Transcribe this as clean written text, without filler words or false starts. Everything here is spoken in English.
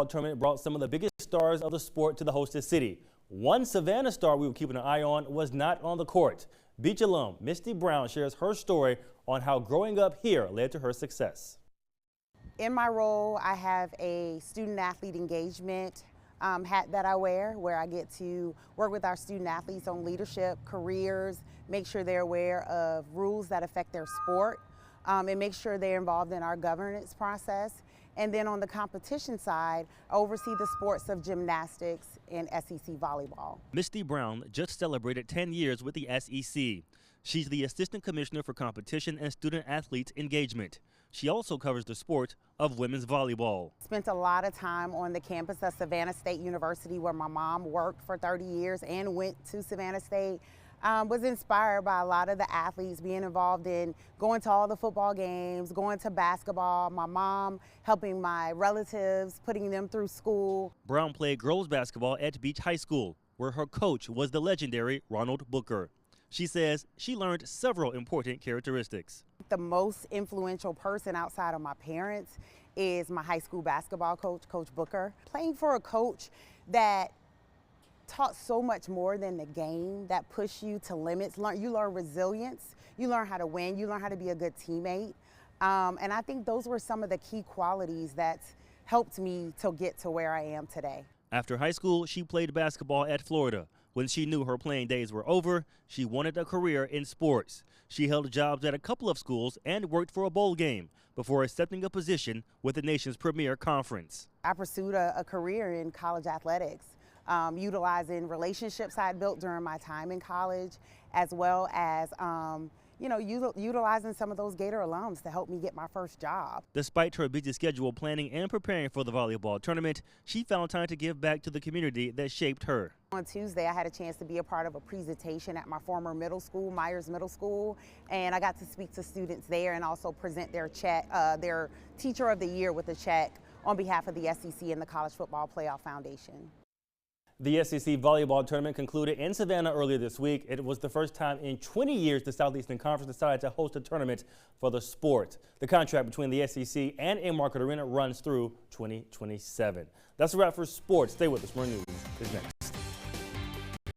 tournament brought some of the biggest stars of the sport to the hostess city. One Savannah star we were keeping an eye on was not on the court. Beach alum Misty Brown shares her story on how growing up here led to her success. In my role, I have a student athlete engagement hat that I wear, where I get to work with our student athletes on leadership, careers, make sure they're aware of rules that affect their sport, and make sure they're involved in our governance process. And then on the competition side, I oversee the sports of gymnastics and SEC volleyball. Misty Brown just celebrated 10 years with the SEC. She's the Assistant Commissioner for Competition and Student Athletes Engagement. She also covers the sport of women's volleyball. Spent a lot of time on the campus of Savannah State University, where my mom worked for 30 years and went to Savannah State. Was inspired by a lot of the athletes being involved in going to all the football games, going to basketball, my mom helping my relatives, putting them through school. Brown played girls basketball at Beach High School, where her coach was the legendary Ronald Booker. She says she learned several important characteristics. The most influential person outside of my parents is my high school basketball coach, Coach Booker. Playing for a coach that taught so much more than the game, that push you to limits. You learn resilience, you learn how to win, you learn how to be a good teammate. And I think those were some of the key qualities that helped me to get to where I am today. After high school, she played basketball at Florida. When she knew her playing days were over, she wanted a career in sports. She held jobs at a couple of schools and worked for a bowl game before accepting a position with the nation's premier conference. I pursued a career in college athletics, utilizing relationships I had built during my time in college, as well as utilizing some of those Gator alums to help me get my first job. Despite her busy schedule planning and preparing for the volleyball tournament, she found time to give back to the community that shaped her. On Tuesday, I had a chance to be a part of a presentation at my former middle school, Myers Middle School, and I got to speak to students there and also present their check, their Teacher of the Year with a check on behalf of the SEC and the College Football Playoff Foundation. The SEC volleyball tournament concluded in Savannah earlier this week. It was the first time in 20 years the Southeastern Conference decided to host a tournament for the sport. The contract between the SEC and Market Arena runs through 2027. That's a wrap for sports. Stay with us. More news is next.